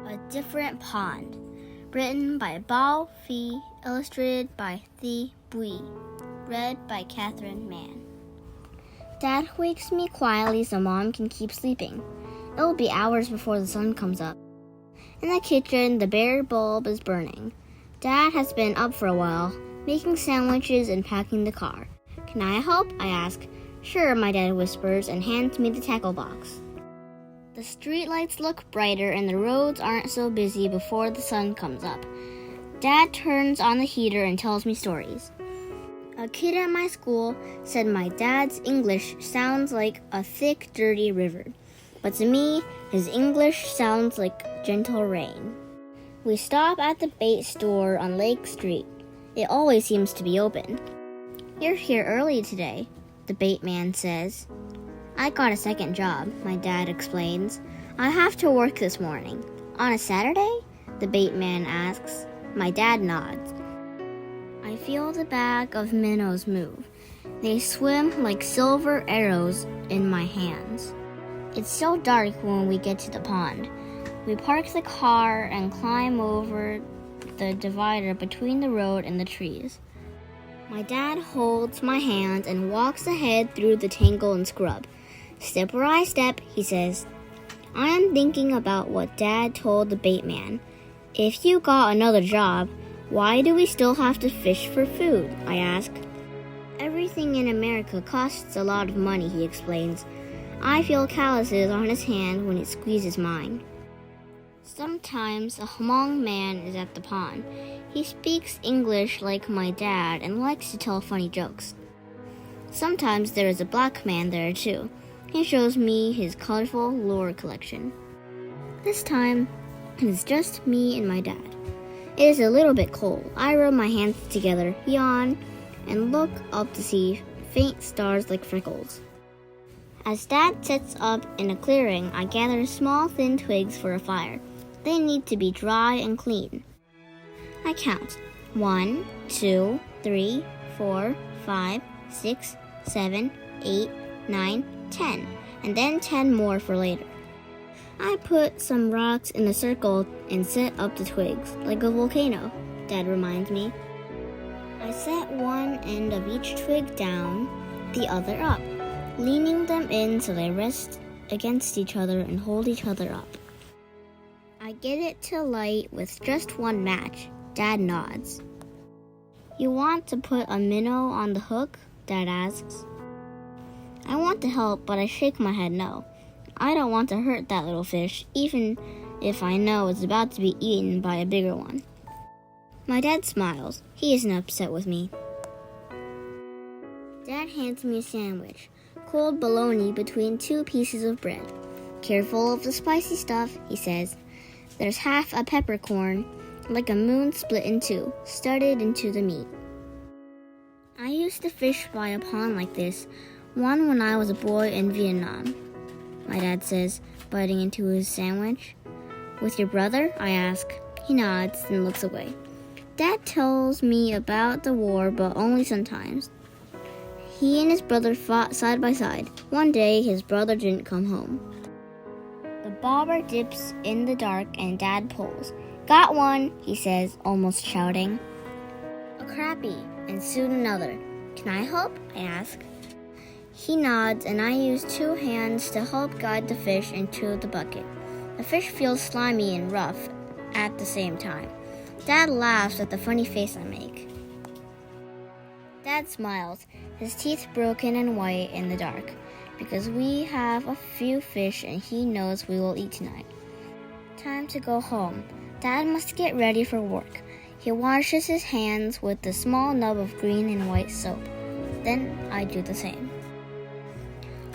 A Different Pond. Written by Bao Phi, illustrated by Thi Bui. Read by Mann. Dad wakes me quietly so Mom can keep sleeping. It'll be hours before the sun comes up. In the kitchen, the bare bulb is burning. Dad has been up for a while, making sandwiches and packing the car. "Can I help?" I ask. "Sure," my dad whispers and hands me the tackle box. The streetlights look brighter and the roads aren't so busy before the sun comes up. Dad turns on the heater and tells me stories. A kid at my school said my dad's English sounds like a thick, dirty river. But to me, his English sounds like gentle rain. We stop at the bait store on Lake Street. It always seems to be open. "You're here early today," the bait man says. "I got a second job," my dad explains. "I have to work this morning." "On a Saturday?" the bait man asks. My dad nods. I feel the bag of minnows move. They swim like silver arrows in my hands. It's so dark when we get to the pond. We park the car and climb over the divider between the road and the trees. My dad holds my hand and walks ahead through the tangle and scrub. "Step where I step," he says. I am thinking about what Dad told the bait man. "If you got another job, why do we still have to fish for food?" I ask. "Everything in America costs a lot of money," he explains. I feel calluses on his hand when it squeezes mine. Sometimes a Hmong man is at the pond. He speaks English like my dad and likes to tell funny jokes. Sometimes there is a black man there too. He shows me his colorful lure collection. This time, it is just me and my dad. It is a little bit cold. I rub my hands together, yawn, and look up to see faint stars like freckles. As Dad sets up in a clearing, I gather small thin twigs for a fire. They need to be dry and clean. I count. 1, 2, 3, 4, 5, 6, 7, 8, 9, 10, and then 10 more for later. I put some rocks in a circle and set up the twigs, like a volcano, Dad reminds me. I set one end of each twig down, the other up, leaning them in so they rest against each other and hold each other up. I get it to light with just one match. Dad nods. "You want to put a minnow on the hook?" Dad asks. I want to help, but I shake my head no. I don't want to hurt that little fish, even if I know it's about to be eaten by a bigger one. My dad smiles. He isn't upset with me. Dad hands me a sandwich, cold bologna between 2 pieces of bread. "Careful of the spicy stuff," he says. There's half a peppercorn, like a moon split in 2, studded into the meat. I used to fish by a pond like this, one when I was a boy in Vietnam, my dad says, biting into his sandwich. "With your brother?" I ask. He nods and looks away. Dad tells me about the war, but only sometimes. He and his brother fought side by side. One day, his brother didn't come home. The bobber dips in the dark and Dad pulls. "Got one," he says, almost shouting. A crappie, and soon another. "Can I help?" I ask. He nods, and I use 2 hands to help guide the fish into the bucket. The fish feels slimy and rough at the same time. Dad laughs at the funny face I make. Dad smiles, his teeth broken and white in the dark, because we have a few fish and he knows we will eat tonight. Time to go home. Dad must get ready for work. He washes his hands with the small nub of green and white soap. Then I do the same.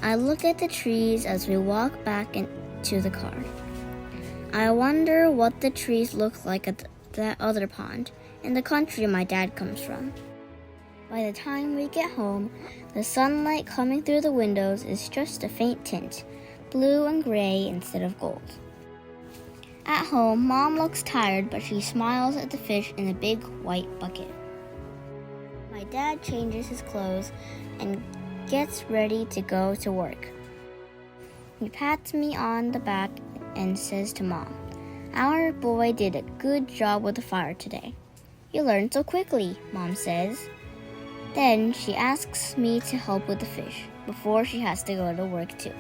I look at the trees as we walk back into the car. I wonder what the trees look like at that other pond, in the country my dad comes from. By the time we get home, the sunlight coming through the windows is just a faint tint, blue and gray instead of gold. At home, Mom looks tired, but she smiles at the fish in the big white bucket. My dad changes his clothes and gets ready to go to work. He pats me on the back and says to Mom, Our boy did a good job with the fire today. You learned so quickly, Mom says. Then she asks me to help with the fish before she has to go to work too.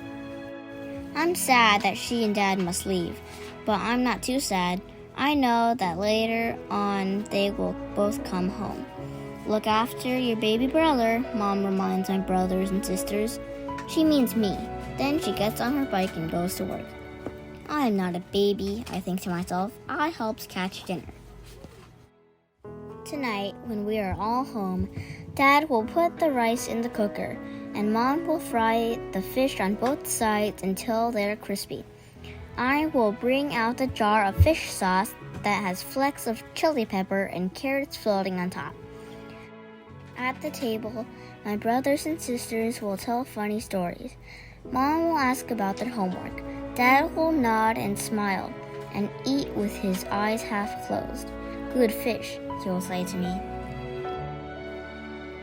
I'm sad that she and Dad must leave, but I'm not too sad. I know that later on they will both come home. Look after your baby brother, Mom reminds my brothers and sisters. She means me. Then she gets on her bike and goes to work. I am not a baby, I think to myself. I helps catch dinner. Tonight, when we are all home, Dad will put the rice in the cooker, and Mom will fry the fish on both sides until they're crispy. I will bring out a jar of fish sauce that has flecks of chili pepper and carrots floating on top. At the table, my brothers and sisters will tell funny stories. Mom will ask about their homework. Dad will nod and smile and eat with his eyes half closed. Good fish, he will say to me.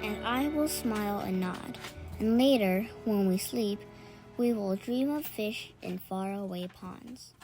And I will smile and nod. And later, when we sleep, we will dream of fish in faraway ponds.